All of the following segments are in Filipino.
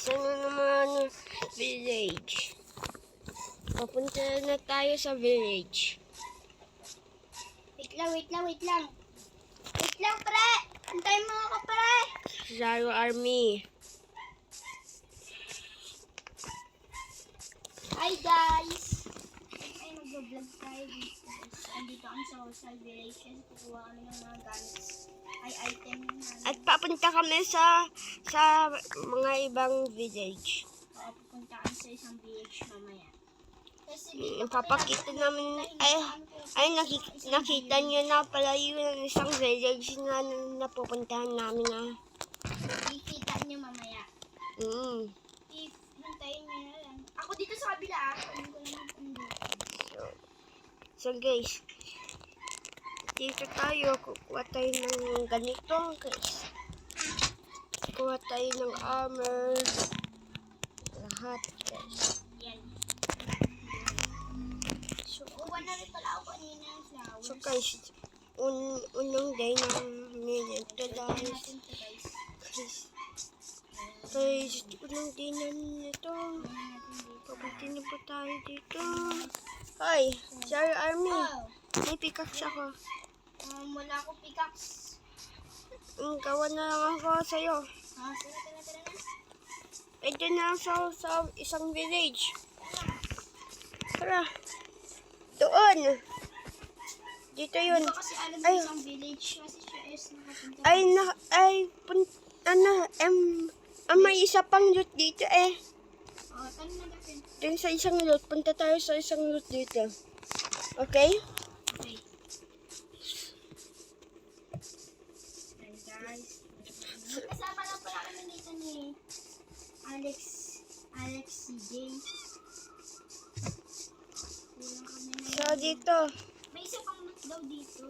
Isa na naman village. Papunta na tayo sa village. Wait lang. Wait lang, pre! Antayin mo ako, pre! Zaro Army. Hi, guys! Ay, mag-vlog tayo dito. Andito kami sa village kasi kukuha kami ng mga gamits. Ay, item na. At papunta kami sa mga ibang village. Oo, pupunta kami sa isang village mamaya. Kasi Papakita namin, nakita niyo na pala yung isang village na napupuntahan namin na. Ikita niyo mamaya. If hintayin niyo na lang. Ako dito sa kabila, So guys, dito tayo, kukuha tayo ng ganito guys. Kukuha tayo ng armor. Lahat guys. yan. So, kuha na rin pala ako kanina ng flowers. So guys, unang day namin ito guys. Guys, unang day namin ito. Papunta na po tayo dito. Hi, Zaro Army. Wow. May pickaxe ako. Wala akong pickaxe. Gawa na lang ako sa'yo. Tara na. Ito na sa isang village. Tara. Doon. Dito yun. Hindi ko kasi alam Ay. yung isang village kasi siya is nakapunta. May isa pang loot dito eh. Tanong na natin. Dun sa isang loot. Punta tayo sa isang loot dito. Okay? Okay. Ayan guys. Kasama lang pala kami dito ni Alex CJ. Kulang kami na So dito. may isa pang loot daw dito.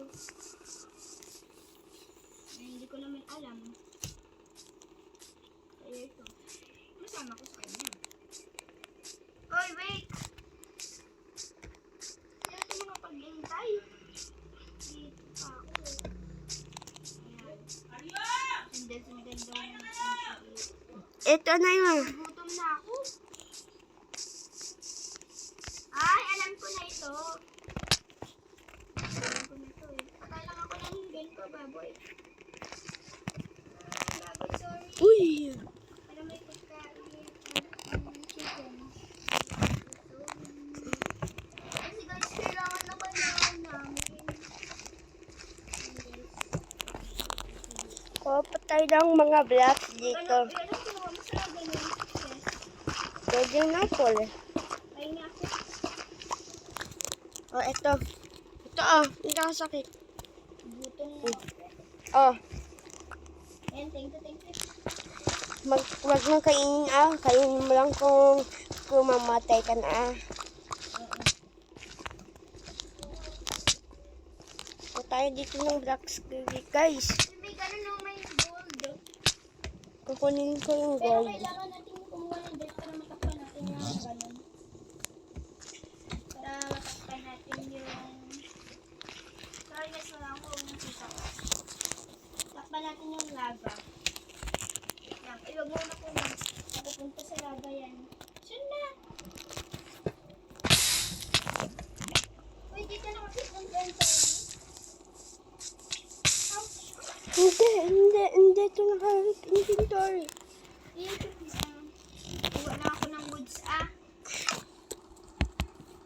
Ay, hindi ko naman alam. Kaya ito. Masama ko sa kanya. Oy, wait! Kaya ito mga paghintay. Dito pa ako. Ayan. Sundan daw yung Ito na yun. gutom na ako. Ay, alam ko na ito. Alam ko na ito eh. Patay lang ako ng ganito, baboy. Baboy, sorry. Uy! Para may pagkain. Chicken. Kasi guys, kailangan na kailangan namin. Kuha pa tayo ng mga blocks dito. Ano kinuha mo sa ganun? Yes. Pwede na apple eh. Ay nga ako. Oh, ito. Ito hindi nakasakit. Gutom na ako. Oh, Ayan, thank you. wag mong kainin kainin mo lang kung mamatay ka na O tayo dito ng blocks guys. May ganun no, may gold. Kukunin ko yung Pero gold. kailangan natin kumuha ng deck para matakpan natin yung ganun. Para matakpan natin yung... Sorry guys, wala akong nakita ko. Takpan natin yung lava. Yan, iwag mo na kung napupunta sa lava yan. Saan na? Uy, dito na kasi ng inventory. Ouch! Hindi ito naka-inventory. Dito, kuha na ako ng woods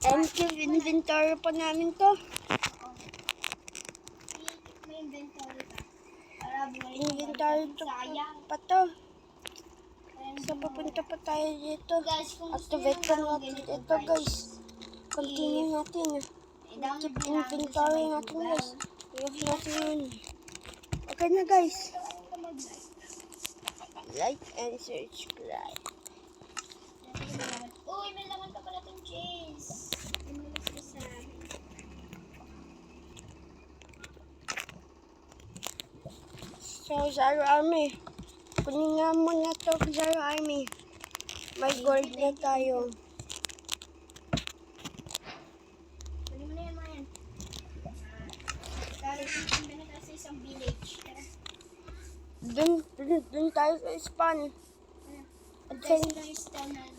Empty inventory pa namin to. May inventory pa. Para bumalik Inventory to sayang. pa to. Ayan, So papunta pa tayo dito. guys, kung gusto Activate nyo pa ng natin ganito, ito guys. Continue natin. i-download Keep nyo lang inventory sa natin Google. guys. I-off natin yun. Okay na guys. Like and subscribe. Uy, may laman pa pala itong cheese. Inulis ko sa akin. So, Zaro Army. Kunin nga muna to, Zaro Army. May gold na tayo. Kunin mo na yan, mga yan. Punta na tayo sa isang village. Tara. Dun tayo sa spawn. Guys, guys, channel.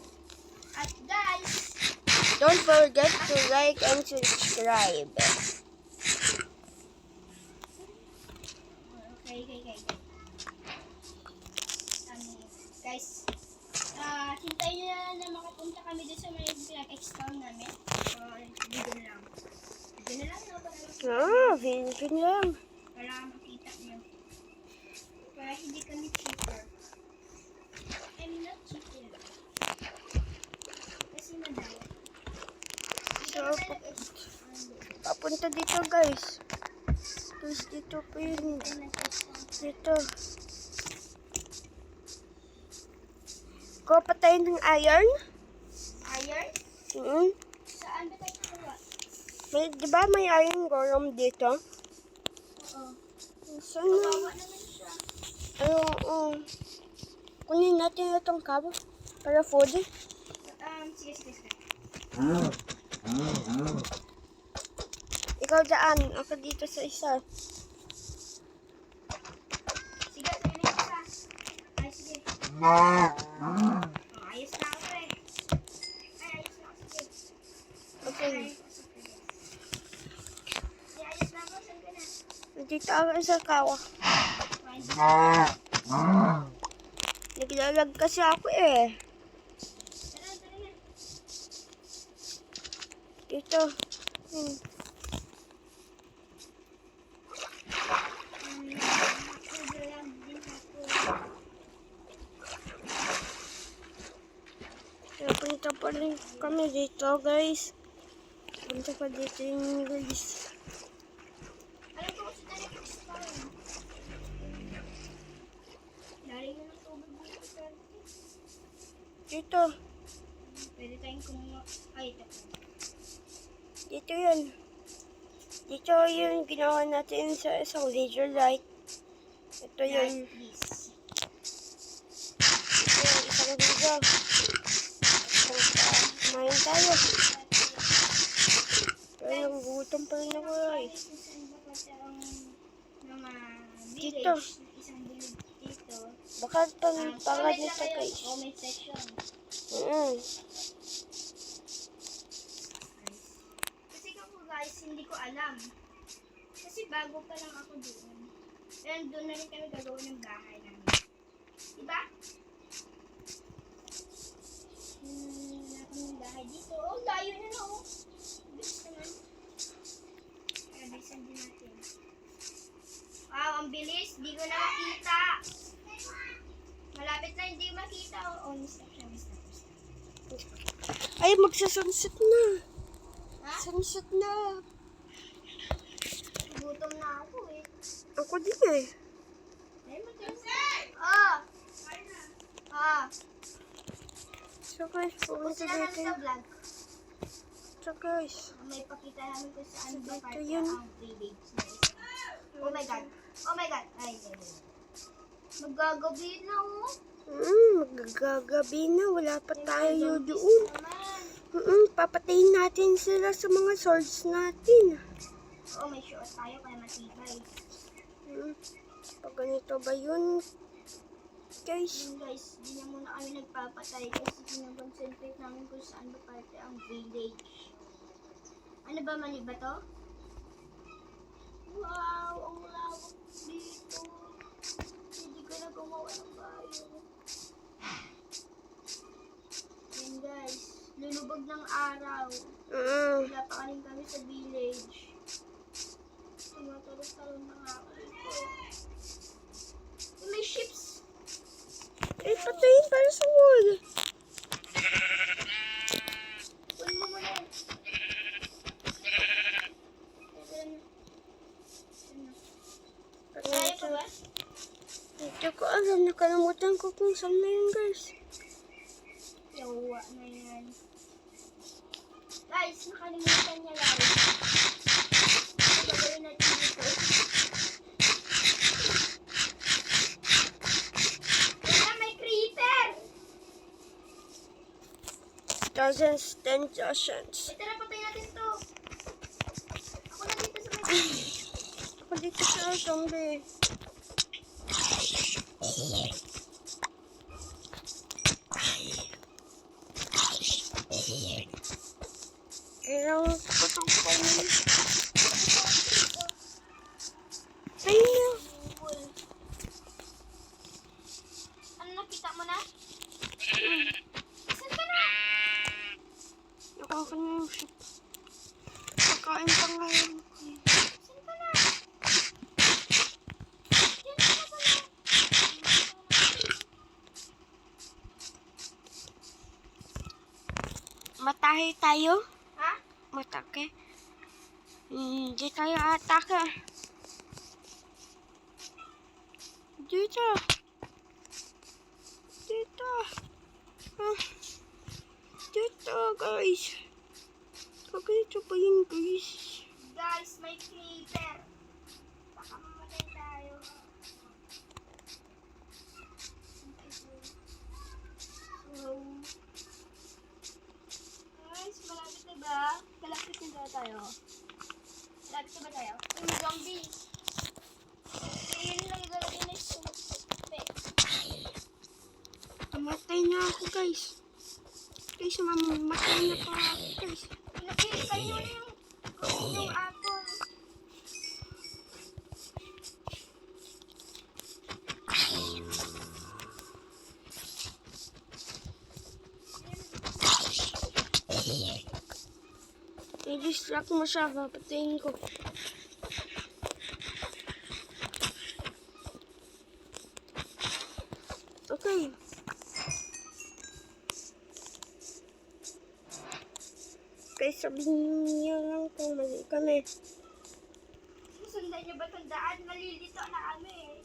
At guys, Don't forget to like and subscribe. okay. Guys, hintayin nyo na makapunta kami dun sa may pinag-explore namin. Video na lang. Video na lang, no? Video lang. Para makita nyo. Para hindi kami cheaper. I'm not cheating. Kasi madami. So, papunta dito guys. Tapos dito po yun. Dito. Kuha pa tayo ng iron. Iron? Saan ba tayo kuha? Di ba may iron golem dito? Oo. Saan Kawawa naman siya. Ayun, kunin natin itong kabo para food. Sige. Ikaw dyan, ako dito sa isa. Sige, sige na isa. Ay, sige. Ayos na ako eh. Ayos na ako, sige. Okay. Ayos na ako, saan ka na? Dito ako sa kawa. Naglalag kasi ako eh. Tara na. Dito. Naglalag din ako. Punta pa rin kami dito guys. Punta pa dito yung guys. Alam ko kasi tayo explore. Daling na ng tubig dito, sir. Dito. Pwede tayong kumuha. Ay, ito. Dito yun. Dito yung ginawa natin sa isang video light. Ito yun. Please. Ito yung isang video. Kumain tayo. Pero nagugutom pa rin ako eh. Saan ba kasi ang mga Dito. village? Isang village dito. Baka pangad nito guys. Comment section. Kasi ako guys, hindi ko alam. Kasi bago pa lang ako doon. And doon na rin kami gagawin ng bahay namin. Diba? Wala kaming bahay dito. Oh, layo na no. Bilis naman. Kaya bilisan din natin. Wow, ang bilis. Di ko na makita. Malapit na hindi makita. Oh, miss na siya. Ay, magsasunset na. Ha? Sunset na. Gutom na ako eh. Ako din eh. Ay, matulog. Ah! Ah! So guys, pumunta Sila namin dito. sa vlog. So guys. May pakita namin kung saan ba Dito parte yun. ang village na isa. Oh my God. Oh my God. Ay, magagabi na oh. Magagabi na. Wala pa tayo Zombies doon. naman. Papatayin natin sila sa mga swords natin. Oh, may shot tayo kaya matibay. Pag ganito ba yun? Guys. Yun guys, di na muna kami nagpapatay kasi kinakonsentrate namin kung saan ba parte ang village. Ano ba, mali ba to? Wow, ang lawak dito. Hindi ko na gumawa ng bayo. Yan guys, lulubog ng araw. Wala pa rin kami sa village. Tumatalong na nga ako dito. May ships. Eh, patayin para sa wall. Kunin mo muna yan. Kaya pa ba? Hindi ko alam. Nakalimutan ko kung saan na yun, guys. Yawa na yan. Guys, nakalimutan niya lang. Gagawin natin dito. Wala, may creeper! Dozens, 10 dozens. Tara, patay natin to. Ako na dito sa may... Ako dito sa zombie. Parang putong ko na. Sa'yo na. Ano, nakita mo na? Saan ka na? Nakaka na yung ship. Pagkain pa ngayon. Saan ka na? Diyan ka na pala. Matahe tayo? Ha? Matake? Hindi tayo atake. Dito. Dito. Ah. Dito, guys. Ito pa yun, guys. Guys, may creeper. Baka mamatay tayo. So, guys, malapit na ba? Malapit na ba tayo? Malapit na ba tayo? Yung zombies. Yun lang yung gagawin na sumpe. Mamatay na ako, guys. Guys, mamatay na pa ako, guys. Pinakikay nyo na yung apple. I-distract mo siya, papatayin ko. Okay. Guys, sabihin niyo lang kung mali kami. Susundan nyo ba itong daan? Malilito na kami eh.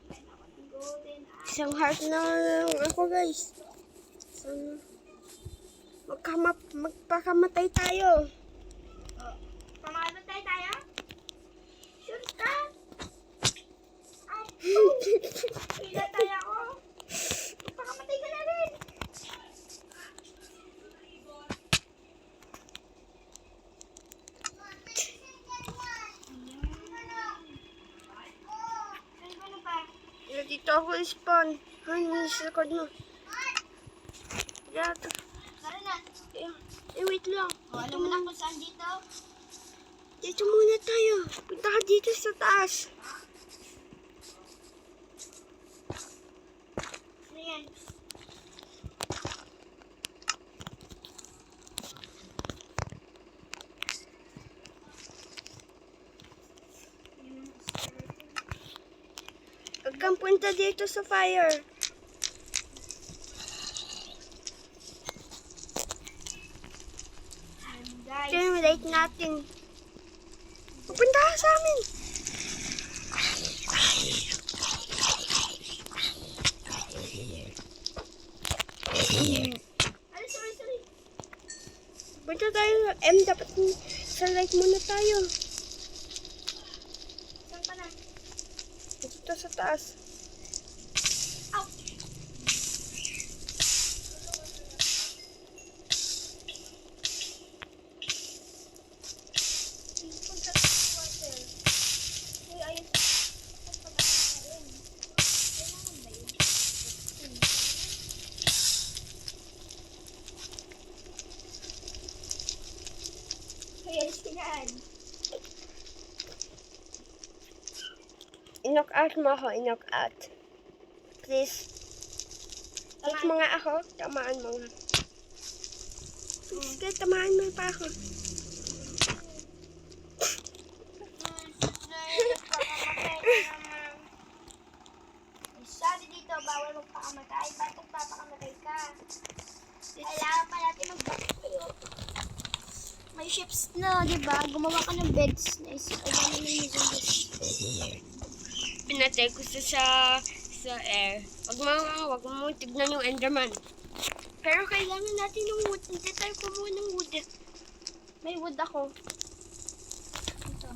Kain ako ng golden apple. Isang heart na lang ako, guys. Sana magpakamatay tayo. Oh. Pamamatay tayo? Sure ka? Pinatay ako. Pakamatay ka na rin. Ano ba? Dito ako spawn. Ano sa record mo? Dito. Tara na. Wait lang. O, alam mo na kung saan dito? Dito muna tayo. Punta ka dito sa taas. Ano yan? Huwag kang punta dito sa fire. Guys. Stimulate natin. Pupunta ka sa amin. Ano, sorry. Punta tayo. Dapat sa light muna tayo. Saan ka na? Dito sa taas. Ow! Punta ka sa water. Uy, ayun. Pagpagano na rin. Kailangan ba yun? Uy, alis ka yan. I-knock out mo ako. I-knock out. Please. Hit mo nga ako. Tamaan mo nga. Sige, tamaan mo pa ako. Sabi dito, bawal magpakamatay. Ba't magpapakamatay ka? Kailangan pa natin mag-backfill. May ships na, di ba? Gumawa ka ng beds na isip. Ay, gano'n na yung zombies. Pinatay ko sa air. Wag mo tignan yung Enderman. Pero kailangan natin ng wood. Hindi tayo kumuha ng wood. May wood ako. Ito.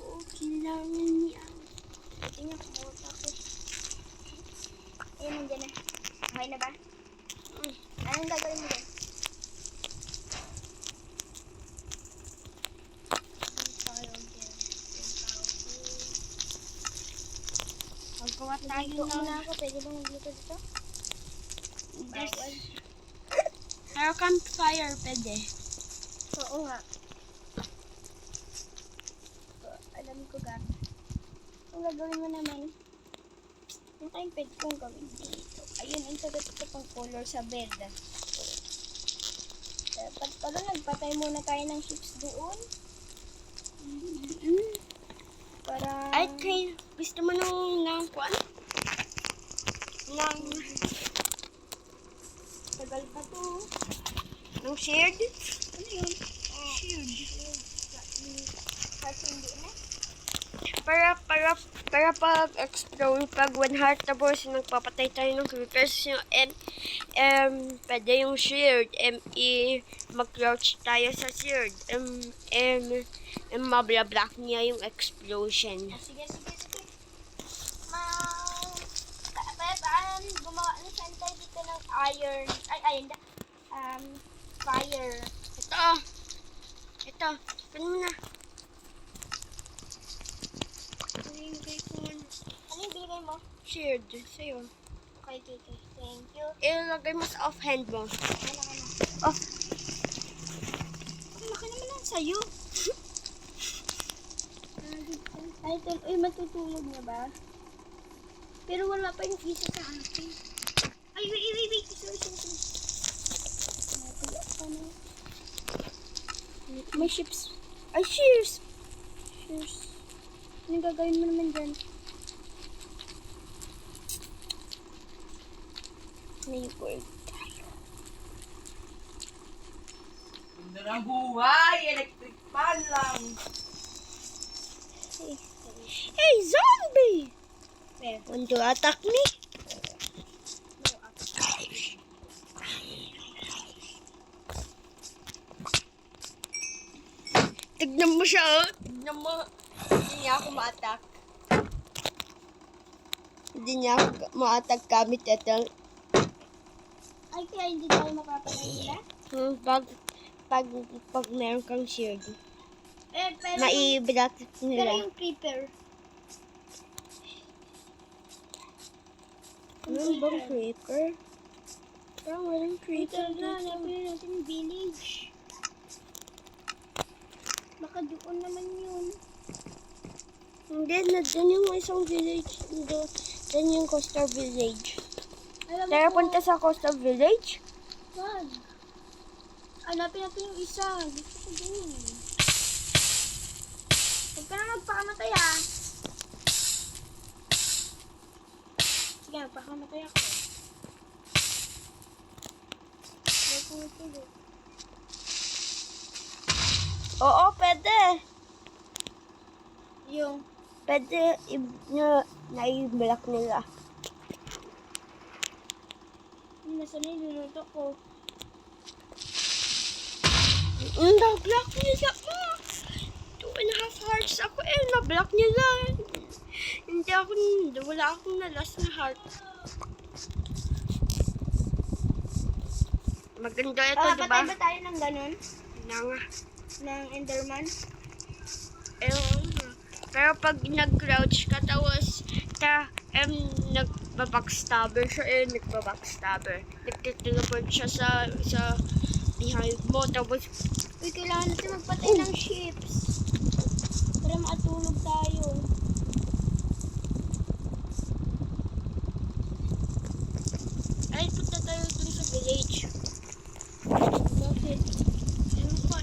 Oo, kailangan niya. Ito niya, kumuha ako. Ayun, nandiyan na. Okay na ba? Anong gagawin mo dyan? Magkawa tayo Dito ng... muna ako. Pwede ba magluto dito? Yes. Bawal. Pero campfire pwede. Oo nga. Alam ko ga. Ang gagawin mo naman, yung tayong pwede kong gawin dito. Ayun, ang sagot ko pang color sa bed. Dapat pala nagpatay muna tayo ng ships doon. Para... Ay, kay, gusto mo nang kuan? Nang tagal pa to. nang shared? Ano yun? Shared. Kasi hindi na. Para pag explode, pag 1 heart tapos nagpapatay tayo ng creepers yung pwede yung shield, mag-crouch tayo sa shield, mabla-block niya yung explosion. Sige. Gumawa na saan tayo dito ng iron. Fire. Ito, kunin mo na. Ano yung binigay mo? Shield, sa'yo. Okay. Thank you. Ilagay mo sa offhand mo. Ano. Off. Ang laki naman lang sa'yo. Ay, matutulog na ba? Pero wala pa yung isa sa akin. Ay, wait. Sorry. May ships. Ay, shears. Anong gagawin mo naman dyan? May word tayo. Ganda ng buhay! Electric fan lang! Hey, zombie! Where? Want to attack me? Tignan mo siya, oh. Tignan mo. Hindi niya ako ma-attack. Hindi niya ako ma-attack gamit ito. Ay, kaya hindi tayo mapapalay nila? Pag meron kang shield, Pero mai-block pero nila. yung creeper. Ano bang creeper? Parang walang creeper Ito na, dito. hanapin natin yung village. Baka doon naman yun. Hindi, nandun yung isang village. Doon yung coastal village. Alam Tara, ko, punta sa coastal village. wag. Hanapin natin yung isa. Gusto ko din. Huwag ka na magpakamatay ah. Sige, magpakamatay ako. Huwag ko matulog. Oo, pwede. Yung, Pwede na-block nila. yung nasa na niluto ko. Na-block nila. 2.5 hearts ako na-block nila. Wala akong na-last na heart. Maganda ito, diba? Patay ba tayo ng ganun? Nga. Ng Enderman? Ewan nga. Pero pag nag-crouch ka, tapos nagbabackstabber siya, nagbabackstabber. Nagtiteleport siya sa behind mo, tapos Uy, kailangan natin magpatay ng ships. Para makatulog tayo. ay, punta tayo dun sa village. Bakit? Ewan ko,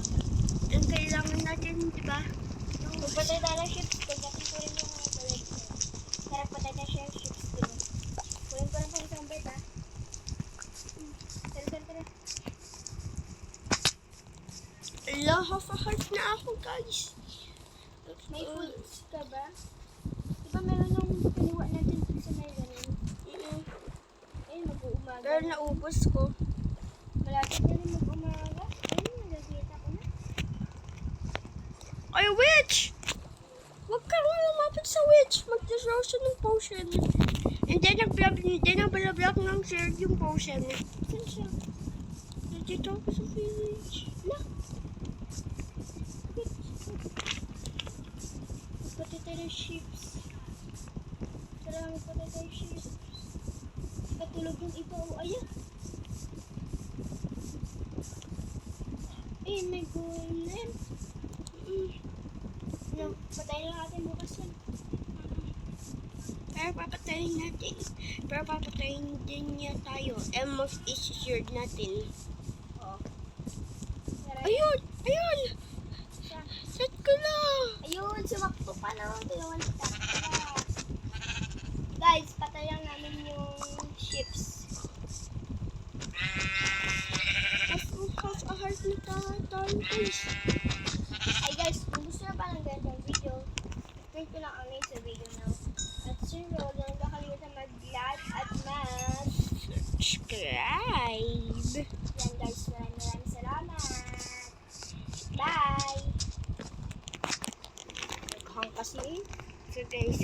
ang kailangan natin, diba? Magpatay tayo ng ships. Pagdating ko rin yung mga balik ko. Tara, patay tayo ng ships din. Kunin ko lang sa isang bed, ha? Tara. Ala, half a heart na ako, guys. May foods ka ba? Diba meron nung piniwa natin dun sa may ganun? Ayun, mag-uumaga. Pero naubos ko. Malapit na rin mag-umaga. Ayun, nagkita ko na. Ay, witch! Huwag kang lumapit sa witch. Mag-throw siya ng potion. Hindi nag-block ng shield yung potion. Saan siya? Nandito ako sa village. Na? Magpatay tayo ng ships. Tara, magpatay tayo ng ships. Katulog yung iba. O, ayan. may golem. No, patayin lang natin bukas yan. Pero papatayin din niya tayo. Most is-shield natin. Oo. Ayun! Ayun! Siya. Set ko na! Ayun, sumakto pa na. Tulungan kita. Guys, patay lang namin yung ships. Half a heart na tayo, guys. Ay guys, kung gusto na pa ng ganitong video, click ko lang kami sa video now. At zero, huwag kakalimutan mag-like at Subscribe! yan guys, maraming salamat. Bye! Naghang kasi. So guys,